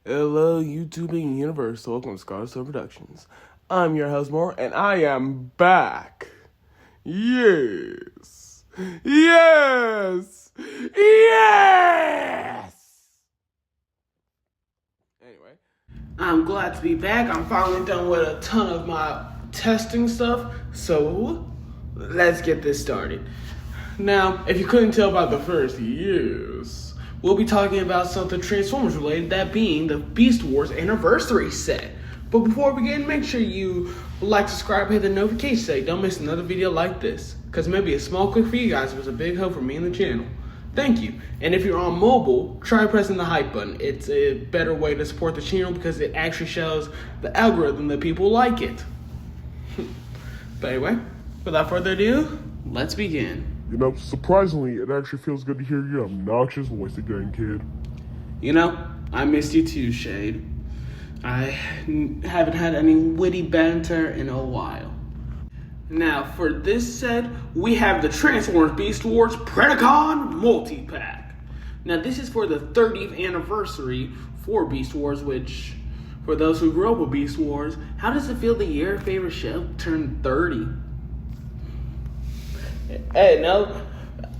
Hello, YouTube and Universe. Welcome to Scarlet Productions. I'm your host, Moore, and I am back. Yes. Yes. Yes. Anyway, I'm glad to be back. I'm finally done with a ton of my testing stuff, so let's get this started. Now, if you couldn't tell by the first, yes, we'll be talking about something Transformers related, that being the Beast Wars Anniversary set. But before we begin, make sure you like, subscribe, hit the notification so you don't miss another video like this. Because maybe a small click for you guys was a big help for me and the channel. Thank you. And if you're on mobile, try pressing the hype button. It's a better way to support the channel because it actually shows the algorithm that people like it. But anyway, without further ado, let's begin. You know, surprisingly, it actually feels good to hear your obnoxious voice again, kid. You know, I missed you too, Shade. I haven't had any witty banter in a while. Now, for this set, we have the Transformers Beast Wars Predicon Multi-Pack. Now, this is for the 30th anniversary for Beast Wars, which, for those who grew up with Beast Wars, how does it feel that your favorite show turned 30? Hey, no,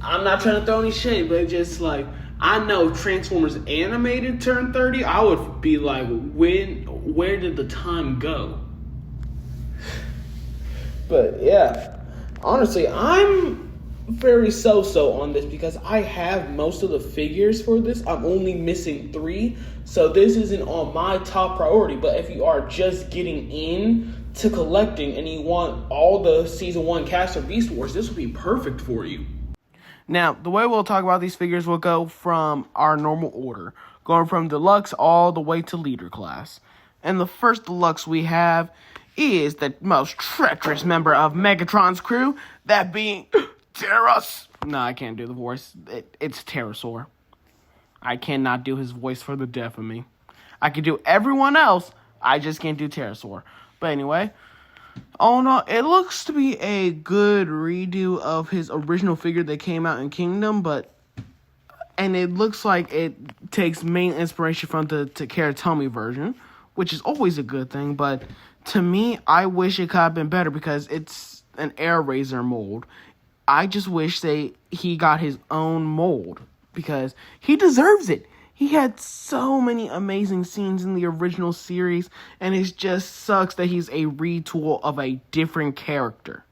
I'm not trying to throw any shade, but just like, I know if Transformers Animated turned 30, I would be like, where did the time go? But yeah, honestly, I'm very so-so on this because I have most of the figures for this. I'm only missing 3, so this isn't on my top priority. But if you are just getting in to collecting and you want all the season 1 cast of Beast Wars, this would be perfect for you. Now, the way we'll talk about these figures will go from our normal order, going from deluxe all the way to leader class. And the first deluxe we have is the most treacherous member of Megatron's crew, that being Terras. No, I can't do the voice. It's Pterosaur. I cannot do his voice for the death of me. I can do everyone else, I just can't do Pterosaur. But anyway, oh no, it looks to be a good redo of his original figure that came out in Kingdom, and it looks like it takes main inspiration from the Takara version, which is always a good thing, but to me, I wish it could have been better because it's an Air Razor mold. I just wish he got his own mold because he deserves it. He had so many amazing scenes in the original series, and it just sucks that he's a retool of a different character.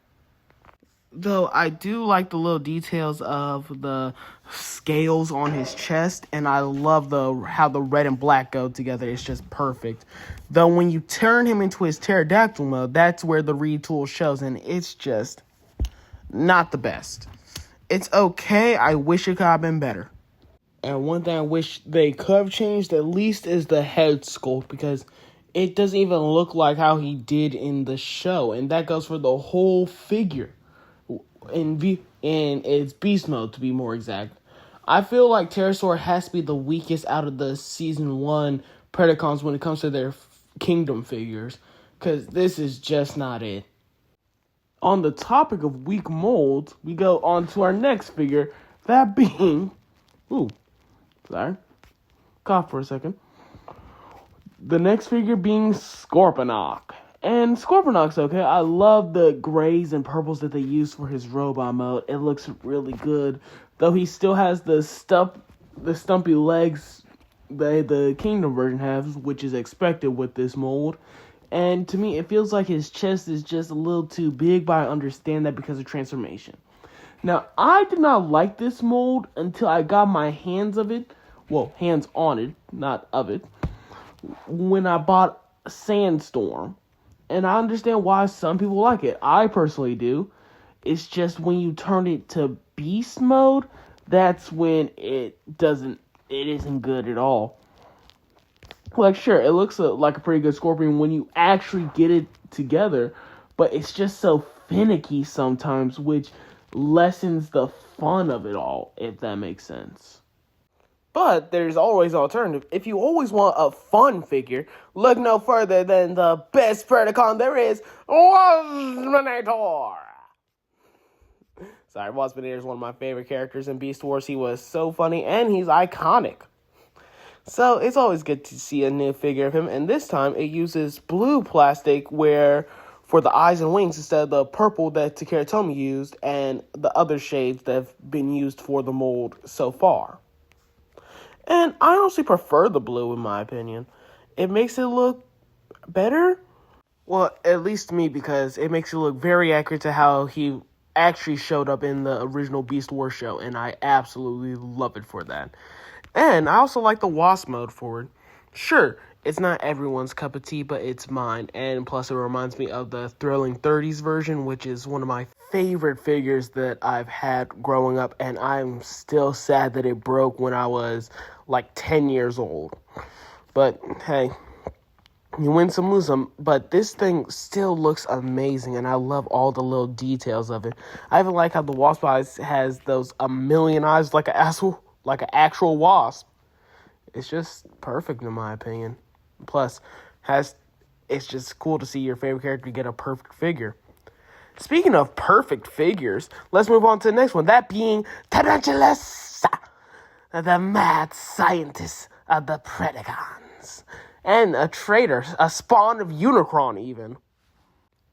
Though I do like the little details of the scales on his chest, and I love how the red and black go together. It's just perfect. Though when you turn him into his pterodactyl mode, that's where the retool shows, and it's just not the best. It's okay. I wish it could have been better. And one thing I wish they could have changed at least is the head sculpt, because it doesn't even look like how he did in the show. And that goes for the whole figure. In its beast mode, to be more exact. I feel like Pterosaur has to be the weakest out of the season 1 Predicons when it comes to their Kingdom figures, because this is just not it. On the topic of weak molds, we go on to our next figure, that being... Sorry. Cough for a second. The next figure being Scorponok. And Scorponok's okay. I love the grays and purples that they use for his robot mode. It looks really good. Though he still has the stumpy legs that the Kingdom version has, which is expected with this mold. And to me, it feels like his chest is just a little too big, but I understand that because of transformation. Now, I did not like this mold until I got my hands on it, not of it, when I bought Sandstorm. And I understand why some people like it. I personally do. It's just when you turn it to beast mode, that's when it isn't good at all. Like, sure, it looks like a pretty good Scorpion when you actually get it together, but it's just so finicky sometimes, which lessens the fun of it all, if that makes sense. But there's always an alternative. If you always want a fun figure, look no further than the best Predicon there is, Waspinator. Sorry, Waspinator is one of my favorite characters in Beast Wars. He was so funny, and he's iconic. So it's always good to see a new figure of him, and this time it uses blue plastic where for the eyes and wings instead of the purple that Takara Tomy used and the other shades that have been used for the mold so far. And I honestly prefer the blue in my opinion. It makes it look better. Well, at least to me, because it makes it look very accurate to how he actually showed up in the original Beast Wars show, and I absolutely love it for that. And I also like the Wasp mode for it. Sure, it's not everyone's cup of tea, but it's mine. And plus, it reminds me of the Thrilling 30s version, which is one of my favorite figures that I've had growing up, and I'm still sad that it broke when I was like 10 years old. But hey, you win some, lose some, but this thing still looks amazing, and I love all the little details of it. I even like how the Wasp eyes has those a million eyes like an actual wasp. It's just perfect in my opinion. Plus, it's just cool to see your favorite character get a perfect figure. Speaking of perfect figures, let's move on to the next one. That being Tarantulas, the mad scientist of the Predicons. And a traitor, a spawn of Unicron even.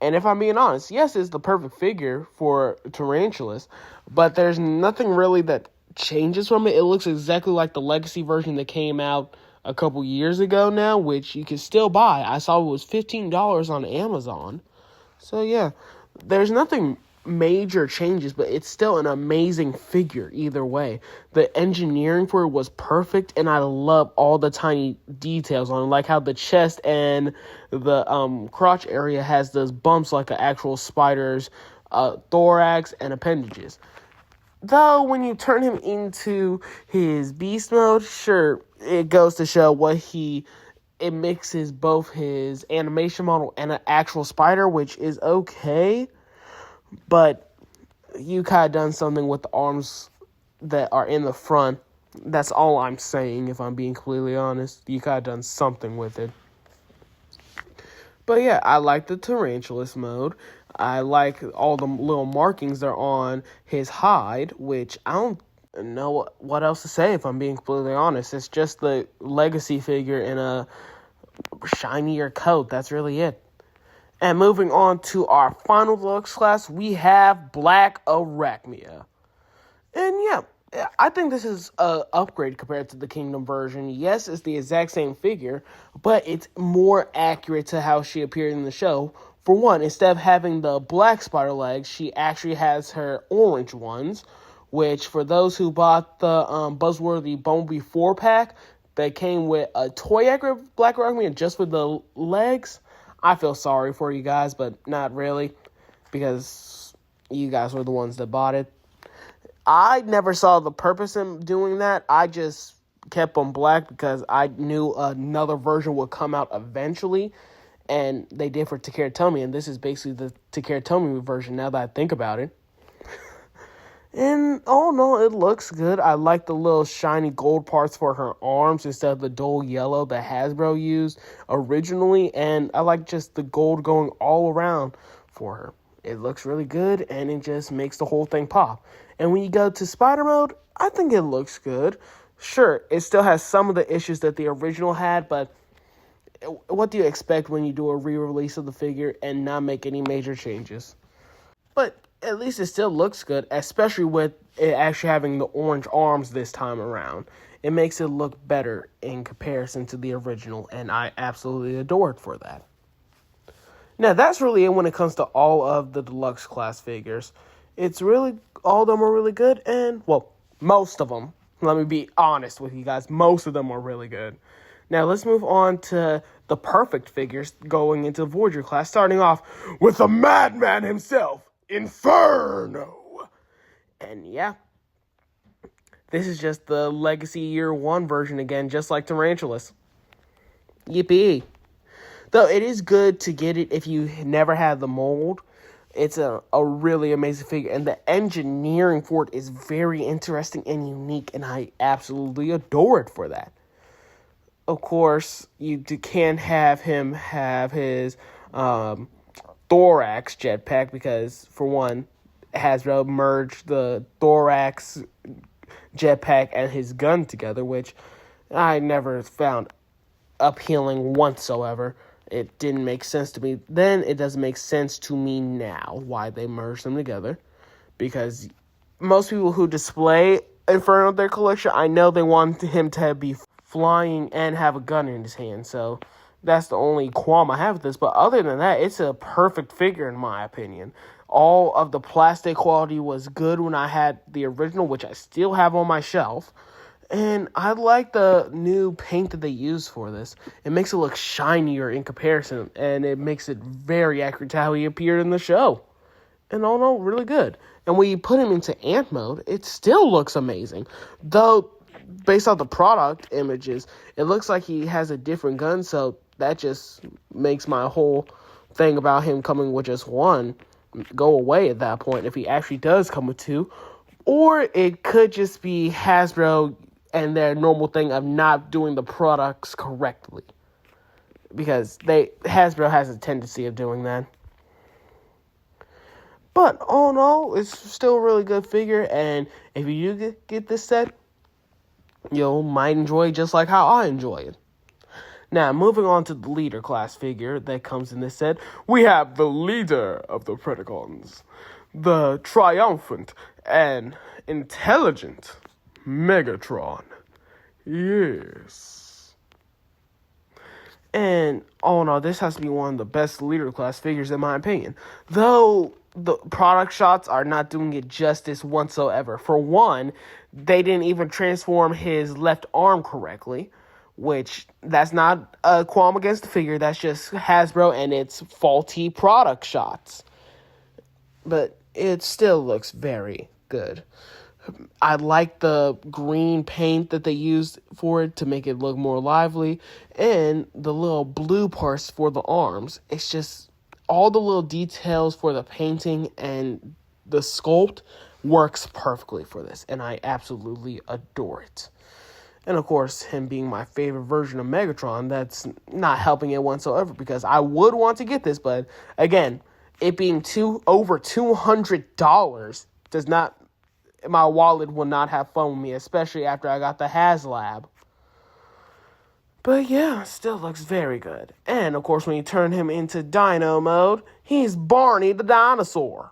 And if I'm being honest, yes, it's the perfect figure for Tarantulas, but there's nothing really that changes from it. It looks exactly like the Legacy version that came out a couple years ago now, which you can still buy. I saw it was $15 on Amazon. So yeah, there's nothing major changes, but it's still an amazing figure either way. The engineering for it was perfect, and I love all the tiny details on it, like how the chest and the crotch area has those bumps like an actual spider's thorax and appendages. Though when you turn him into his beast mode, sure, it goes to show it mixes both his animation model and an actual spider, which is okay. But you kind of done something with the arms that are in the front. That's all I'm saying, if I'm being completely honest. You kind of done something with it. But yeah, I like the Tarantulas mode. I like all the little markings that are on his hide, which I don't know what else to say, if I'm being completely honest. It's just the Legacy figure in a shinier coat. That's really it. And moving on to our final deluxe class, we have Black Arachnia. And yeah, I think this is an upgrade compared to the Kingdom version. Yes, it's the exact same figure, but it's more accurate to how she appeared in the show. For one, instead of having the black spider legs, she actually has her orange ones, which for those who bought the Buzzworthy Bumblebee 4-pack, that came with a toy accurate Black Arachnia just with the legs, I feel sorry for you guys, but not really, because you guys were the ones that bought it. I never saw the purpose in doing that. I just kept them black because I knew another version would come out eventually, and they did for Takara Tomy, and this is basically the Takara Tomy version now that I think about it. And, oh no, it looks good. I like the little shiny gold parts for her arms instead of the dull yellow that Hasbro used originally. And I like just the gold going all around for her. It looks really good, and it just makes the whole thing pop. And when you go to Spider Mode, I think it looks good. Sure, it still has some of the issues that the original had, but what do you expect when you do a re-release of the figure and not make any major changes? But at least it still looks good, especially with it actually having the orange arms this time around. It makes it look better in comparison to the original, and I absolutely adore it for that. Now, that's really it when it comes to all of the deluxe class figures. It's really, all of them are really good, and, well, most of them. Let me be honest with you guys, most of them are really good. Now, let's move on to the perfect figures going into the Voyager class, starting off with the madman himself, Inferno. And yeah, this is just the Legacy Year 1 version again, just like Tarantulas. Yippee. Though it is good to get it if you never had the mold. It's a really amazing figure, and the engineering for it is very interesting and unique, and I absolutely adore it for that. Of course, you can't have him have his thorax jetpack because, for one, Hasbro merged the thorax jetpack and his gun together, which I never found appealing whatsoever. It didn't make sense to me then. It doesn't make sense to me now why they merged them together. Because most people who display Inferno in their collection, I know they want him to be flying and have a gun in his hand. So that's the only qualm I have with this. But other than that, it's a perfect figure in my opinion. All of the plastic quality was good when I had the original, which I still have on my shelf. And I like the new paint that they use for this. It makes it look shinier in comparison, and it makes it very accurate to how he appeared in the show. And all in all, really good. And when you put him into ant mode, it still looks amazing. Though, based on the product images, it looks like he has a different gun, so that just makes my whole thing about him coming with just one go away at that point if he actually does come with two. Or it could just be Hasbro and their normal thing of not doing the products correctly. Because Hasbro has a tendency of doing that. But all in all, it's still a really good figure. And if you do get this set, you might enjoy it just like how I enjoy it. Now, moving on to the leader class figure that comes in this set, we have the leader of the Predicons, the triumphant and intelligent Megatron. Yes. And all in all, this has to be one of the best leader class figures in my opinion. Though the product shots are not doing it justice whatsoever. For one, they didn't even transform his left arm correctly, which that's not a qualm against the figure. That's just Hasbro and its faulty product shots. But it still looks very good. I like the green paint that they used for it to make it look more lively, and the little blue parts for the arms. It's just all the little details for the painting and the sculpt works perfectly for this, and I absolutely adore it. And of course, him being my favorite version of Megatron, that's not helping it whatsoever, because I would want to get this, but again, it being over $200 does not, my wallet will not have fun with me, especially after I got the HasLab. But yeah, still looks very good. And of course, when you turn him into Dino mode, he's Barney the dinosaur.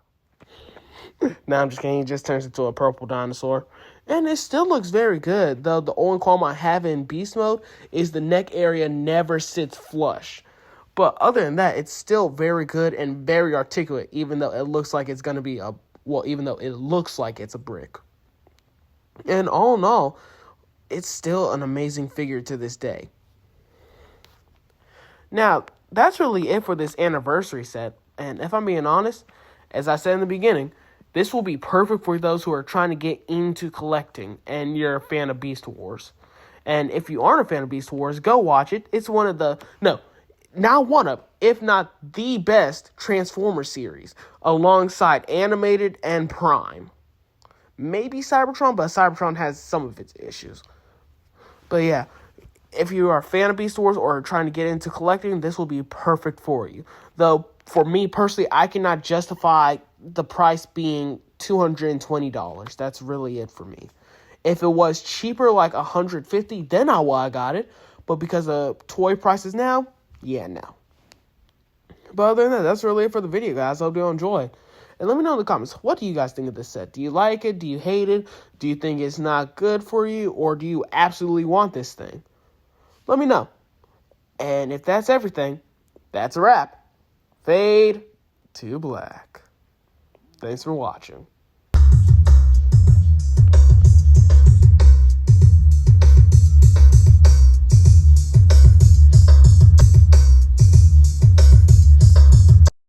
No, I'm just kidding. He just turns into a purple dinosaur. And it still looks very good, though the only qualm I have in Beast mode is the neck area never sits flush. But other than that, it's still very good and very articulate, even though it looks like it's going to be even though it looks like it's a brick. And all in all, it's still an amazing figure to this day. Now, that's really it for this anniversary set. And if I'm being honest, as I said in the beginning, this will be perfect for those who are trying to get into collecting and you're a fan of Beast Wars. And if you aren't a fan of Beast Wars, go watch it. It's one of the, if not the best Transformer series, alongside Animated and Prime. Maybe Cybertron, but Cybertron has some of its issues. But yeah, if you are a fan of Beast Wars or are trying to get into collecting, this will be perfect for you. Though, for me personally, I cannot justify the price being $220. That's really it for me. If it was cheaper, like $150, then I would have got it. But because of toy prices now, yeah, no. But other than that, that's really it for the video, guys. I hope you enjoy it. And let me know in the comments, what do you guys think of this set? Do you like it? Do you hate it? Do you think it's not good for you? Or do you absolutely want this thing? Let me know. And if that's everything, that's a wrap. Fade to black. Thanks for watching.